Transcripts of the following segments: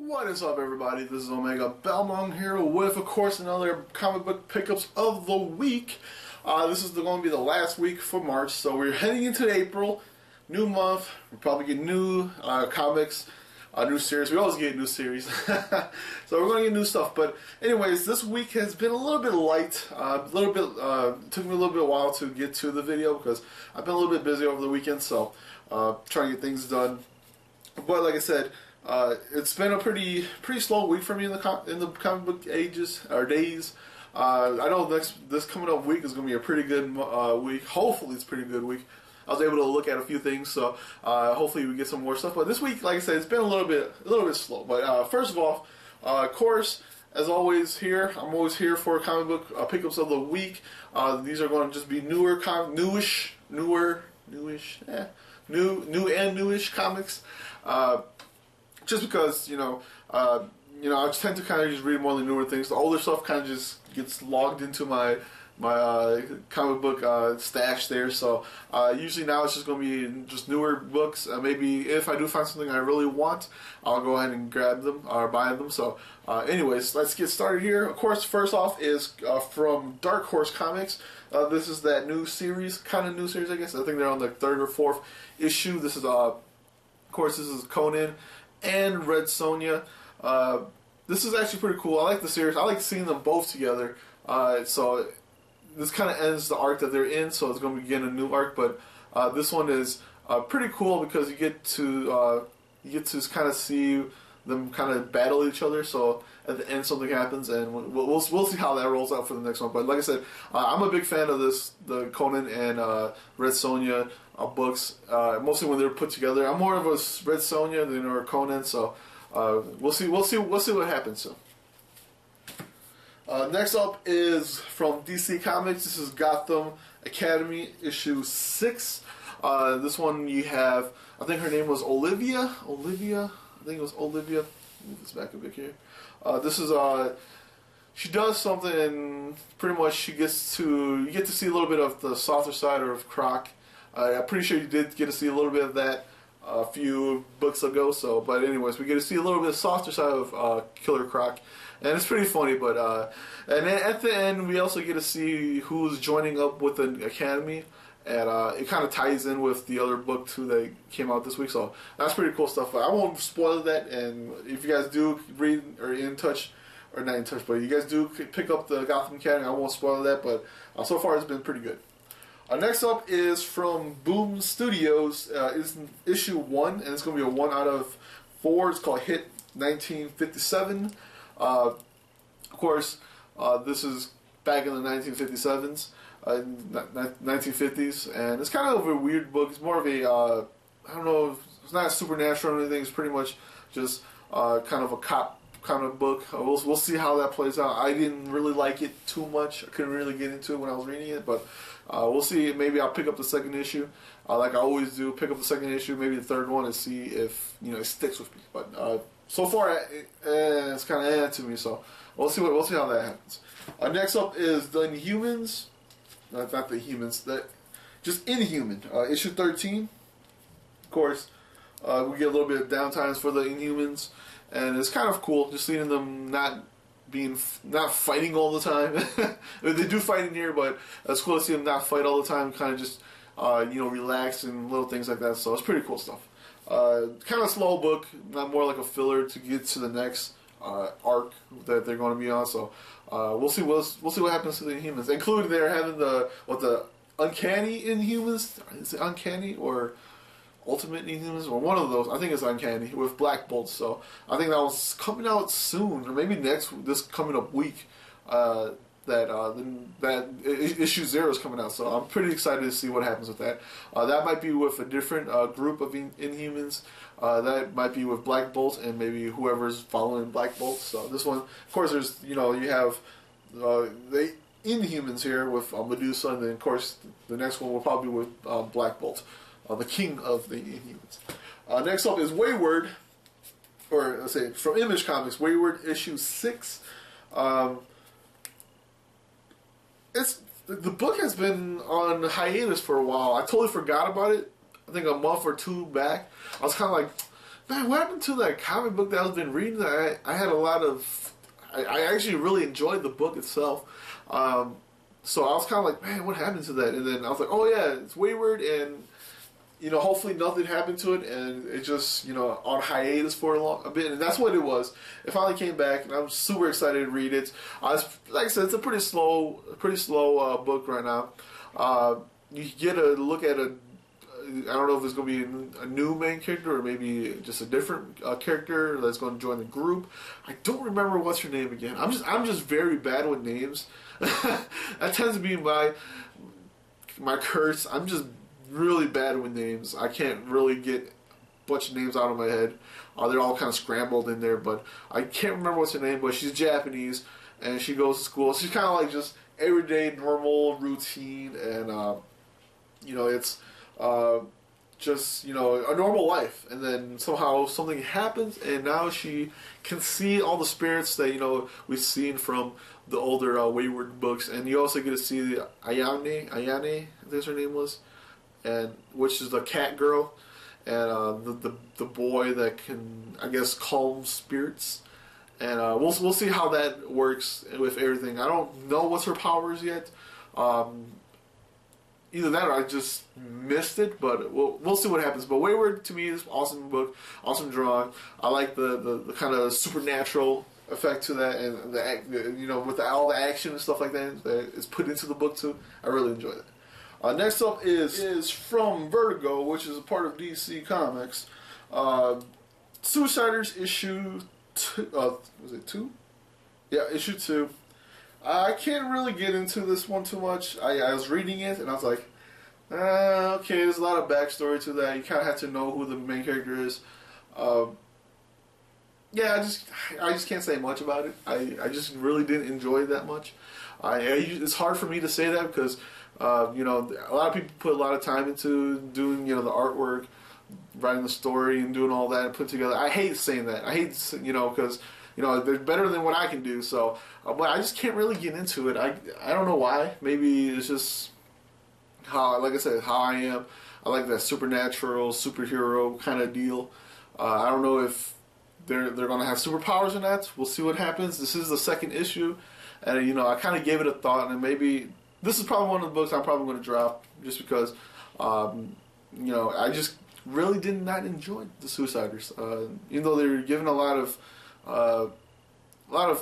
What is up, everybody? This is Omegabalmung here with, of course, another comic book pickups of the week. This is going to be the last week for March, so we're heading into April. New month. We'll probably get new comics, new series. We always get new series. So we're going to get new stuff. But anyways, this week has been a little bit light. It took me a little bit while to get to the video because I've been a little bit busy over the weekend, so trying to get things done. But like I said, it's been a pretty slow week for me in the comic book days. I know this coming up week is going to be a pretty good week. Hopefully, it's a pretty good week. I was able to look at a few things, so hopefully we get some more stuff. But this week, like I said, it's been a little bit slow. But first of all, of course, as always, I'm always here for comic book pickups of the week. These are going to just be new and newish comics. Just because I tend to kind of just read more of the newer things. The older stuff kind of just gets logged into my comic book stash there. So usually now it's just going to be just newer books. Maybe if I do find something I really want, I'll go ahead and grab them or buy them. So anyways, let's get started here. Of course, first off is from Dark Horse Comics. This is that new series, I guess. I think they're on the 3rd or 4th issue. This is of course, this is Conan and Red Sonja. This is actually pretty cool. I like the series. I like seeing them both together. So this kind of ends the arc that they're in, so it's going to begin a new arc. But this one is pretty cool because you get to kind of see them kind of battle each other. So at the end, something happens, and we'll see how that rolls out for the next one. But like I said, I'm a big fan of the Conan and Red Sonja books. Mostly when they're put together. I'm more of a Red Sonja than a Conan, so we'll see what happens. So. Next up is from DC Comics. This is Gotham Academy issue 6. This one you have, I think her name was Olivia. I think it was Olivia. Move this back a bit here. This is she does something, and pretty much you get to see a little bit of the softer side of Croc. I'm pretty sure you did get to see a little bit of that a few books ago. So, but anyways, we get to see a little bit of the softer side of Killer Croc. And it's pretty funny, but and then at the end we also get to see who's joining up with the Academy, and it kind of ties in with the other book too that came out this week. So that's pretty cool stuff. I won't spoil that, and if you guys do read or not in touch, but you guys do pick up the Gotham Academy, I won't spoil that. But so far it's been pretty good. Next up is from Boom Studios. It's issue 1, and it's going to be a 1 out of 4. It's called Hit 1957. Of course, this is back in the 1957s, 1950s, and it's kind of a weird book. It's more of a, I don't know, it's not supernatural or anything. It's pretty much just kind of a cop kind of book. We'll see how that plays out. I didn't really like it too much. I couldn't really get into it when I was reading it, but we'll see. Maybe I'll pick up the second issue, like I always do. Pick up the second issue, maybe the third one, and see if it sticks with me. But so far, it's kind of to me, so we'll see how that happens. Next up is the Inhumans, not the Humans, just Inhuman, issue 13. Of course, we get a little bit of downtimes for the Inhumans, and it's kind of cool just seeing them not fighting all the time. I mean, they do fight in here, but it's cool to see them not fight all the time, kind of just relax and little things like that. So it's pretty cool stuff. Kind of a slow book, not more like a filler to get to the next arc that they're going to be on. So we'll see what happens to the Inhumans, including they're having the Uncanny Inhumans. Is it Uncanny or Ultimate Inhumans or one of those? I think it's Uncanny with Black Bolt. So I think that was coming out soon, or maybe this coming up week. That issue 0 is coming out, so I'm pretty excited to see what happens with that. That might be with a different group of Inhumans. That might be with Black Bolt and maybe whoever's following Black Bolt. So this one, of course, there's you have the Inhumans here with Medusa, and then of course the next one will probably be with Black Bolt, the king of the Inhumans. Next up is Wayward, or let's say from Image Comics, Wayward issue 6. The book has been on hiatus for a while. I totally forgot about it. I think a month or two back. I was kind of like, man, what happened to that comic book that I've been reading? I had a lot of. I actually really enjoyed the book itself. So I was kind of like, man, what happened to that? And then I was like, oh yeah, it's Wayward, and hopefully nothing happened to it, and it just, on hiatus for a bit, and that's what it was. It finally came back, and I'm super excited to read it. Like I said, it's a pretty slow book right now. You get a look at I don't know if there's going to be a new main character or maybe just a different character that's going to join the group. I don't remember what's her name again. I'm just very bad with names. That tends to be my curse. I'm just really bad with names. I can't really get a bunch of names out of my head. They're all kind of scrambled in there, but I can't remember what's her name, but she's Japanese, and she goes to school. She's kind of like just everyday, normal, routine, and, it's just, a normal life. And then somehow something happens, and now she can see all the spirits that, we've seen from the older Wayward books. And you also get to see the Ayane, I think her name was, and which is the cat girl, and the boy that can, I guess, calm spirits. And we'll see how that works with everything. I don't know what's her powers yet. Either that or I just missed it, but we'll see what happens. But Wayward, to me, is an awesome book, awesome drawing. I like the kind of supernatural effect to that, and with all the action and stuff like that is put into the book too. I really enjoy that. Next up is from Virgo, which is a part of DC Comics. Suiciders issue 2. Was it 2? Yeah, issue 2. I can't really get into this one too much. I was reading it, and I was like, okay, there's a lot of backstory to that. You kind of have to know who the main character is. Yeah, I just can't say much about it. I just really didn't enjoy it that much. It's hard for me to say that because, a lot of people put a lot of time into doing, the artwork, writing the story, and doing all that and put together. I hate saying that. I hate, because... they're better than what I can do, so but I just can't really get into it. I don't know why. Maybe it's just how, like I said, how I am. I like that supernatural, superhero kind of deal. I don't know if they're going to have superpowers or not. We'll see what happens. This is the second issue, and I kind of gave it a thought, and maybe this is probably one of the books I'm probably going to drop just because, I just really did not enjoy the Suiciders. Even though they're given a lot of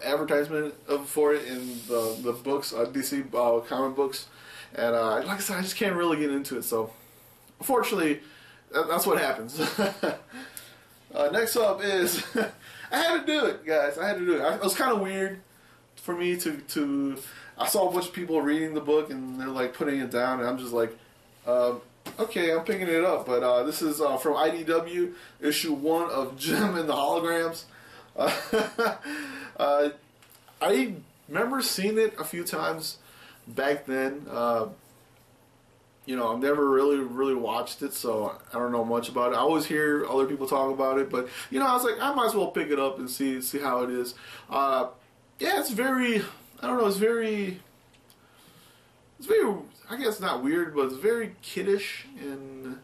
advertisement for it in the books, DC comic books, and like I said, I just can't really get into it. So, unfortunately, that's what happens. Next up is I had to do it, guys. I had to do it. It was kind of weird for me to. I saw a bunch of people reading the book and they're like putting it down, and I'm just like, okay, I'm picking it up. But this is from IDW, issue 1 of Jim and the Holograms. I remember seeing it a few times back then. I've never really watched it, so I don't know much about it. I always hear other people talk about it, but I was like, I might as well pick it up and see how it is. Yeah, it's very, I don't know, it's very, I guess not weird, but it's very kiddish, and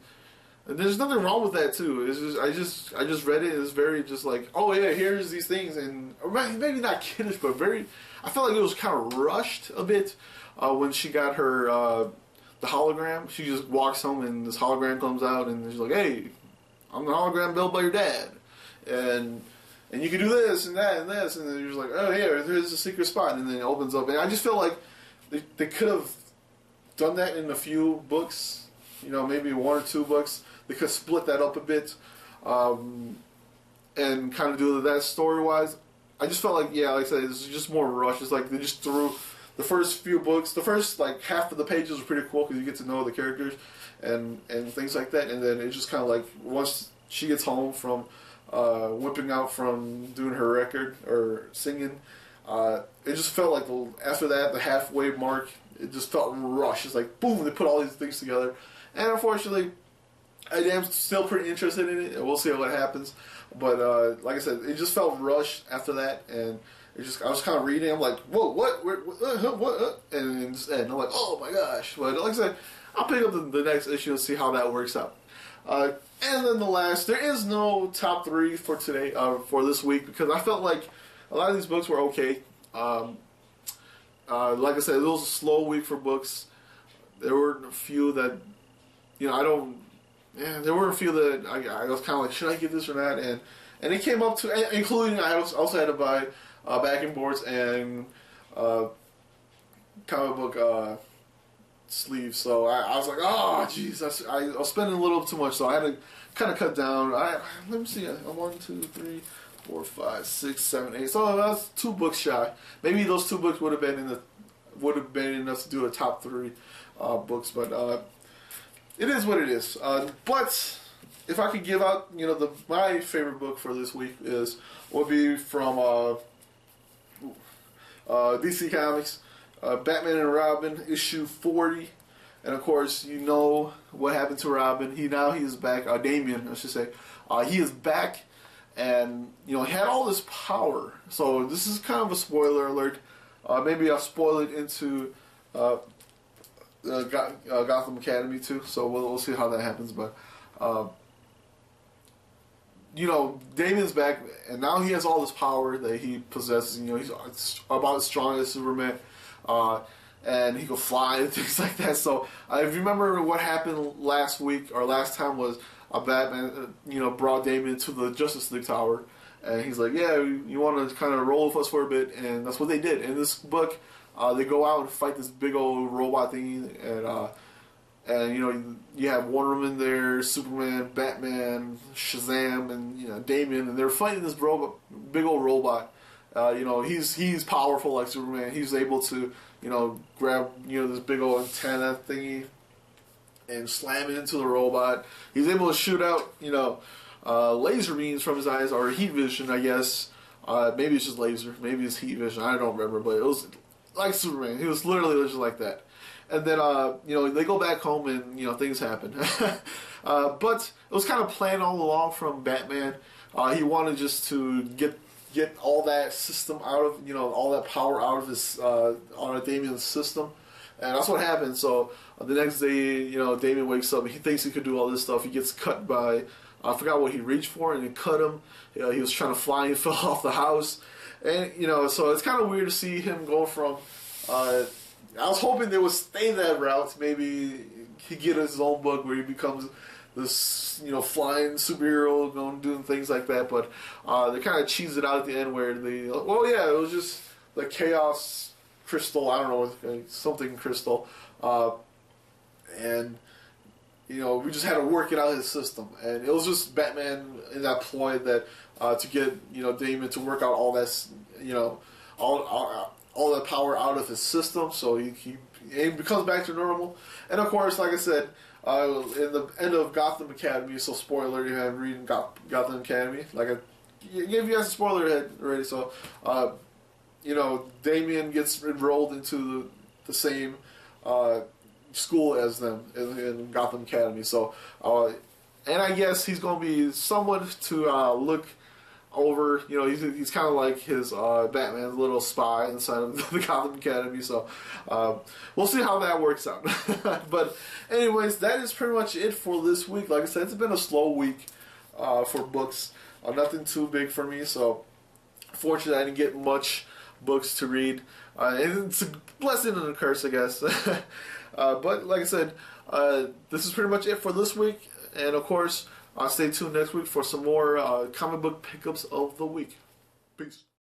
there's nothing wrong with that too. It's just I just read it. It's very just like, oh yeah, here's these things, and or maybe not kiddish, but very. I felt like it was kind of rushed a bit when she got her the hologram. She just walks home and this hologram comes out, and she's like, hey, I'm the hologram built by your dad, and you can do this and that and this, and then you're just like, oh yeah, here's a secret spot, and then it opens up, and I just feel like they could have done that in a few books, maybe 1 or 2 books. They could split that up a bit and kind of do that story-wise. I just felt like, like I said, it's just more rush. It's like they just threw the first few books. The first, half of the pages were pretty cool because you get to know the characters and things like that. And then it just kind of like, once she gets home from whipping out from doing her record or singing, it just felt like after that, the halfway mark, it just felt rushed. It's like, boom, they put all these things together. And unfortunately, I am still pretty interested in it, and we'll see what happens. But like I said, it just felt rushed after that, and I was kind of reading. I'm like, whoa, what? And I'm like, oh my gosh. But like I said, I'll pick up the next issue and see how that works out. And then the last, there is no top 3 for today, for this week, because I felt like a lot of these books were okay. Like I said, it was a slow week for books. There were a few that, there were a few that I was kind of like, should I get this or not? And it came up to, including I also had to buy backing boards and comic book sleeves. So I was like, oh, jeez, I was spending a little too much, so I had to kind of cut down. Let me see, 1, 2, 3, 4, 5, 6, 7, 8. So that's 2 books shy. Maybe those 2 books would have been enough to do a top 3 books, but it is what it is. But if I could give out, my favorite book for this week would be from DC Comics, Batman and Robin, issue 40. And of course, you know what happened to Robin. He is back. Damian, I should say. He is back, and he had all this power. So this is kind of a spoiler alert. Maybe I'll spoil it into Gotham Academy too. So we'll see how that happens. But Damian's back, and now he has all this power that he possesses. He's about as strong as Superman. And he could fly and things like that. So if you remember what happened last week or last time was Batman, brought Damian to the Justice League Tower, and he's like, "Yeah, you want to kind of roll with us for a bit?" And that's what they did. In this book, they go out and fight this big old robot thingy, and you have Wonder Woman there, Superman, Batman, Shazam, and Damian, and they're fighting this big old robot. He's powerful like Superman. He's able to, grab, this big old antenna thingy and slam it into the robot. He's able to shoot out, laser beams from his eyes, or heat vision, I guess. Maybe it's just laser. Maybe it's heat vision. I don't remember, but it was like Superman. He was literally just like that. And then, they go back home and, things happen. But it was kind of planned all along from Batman. He wanted just to get all that system out of, all that power out of his, on Damian's system. And that's what happened. So the next day, Damian wakes up and he thinks he could do all this stuff. He gets cut by, I forgot what he reached for, and it cut him. He was trying to fly and he fell off the house. And, so it's kind of weird to see him go from, I was hoping they would stay that route. Maybe he'd get his own book where he becomes this, flying superhero, doing things like that. But they kind of cheesed it out at the end where it was just the Chaos Crystal, I don't know, something crystal. And, we just had to work it out of his system. And it was just Batman in that ploy that to get, Damian to work out all that, all that power out of his system, so he becomes back to normal. And of course, like I said, in the end of Gotham Academy, so spoiler, you have reading Gotham Academy. Like I gave you guys a spoiler ahead already, so Damian gets enrolled into the same school as them in Gotham Academy. So, and I guess he's going to be someone to look over, he's kind of like his Batman's little spy inside of the Gotham Academy, so we'll see how that works out. But anyways, that is pretty much it for this week. Like I said, it's been a slow week for books. Nothing too big for me, so fortunately I didn't get much books to read. And it's a blessing and a curse, I guess. But like I said, this is pretty much it for this week, and of course, stay tuned next week for some more comic book pickups of the week. Peace.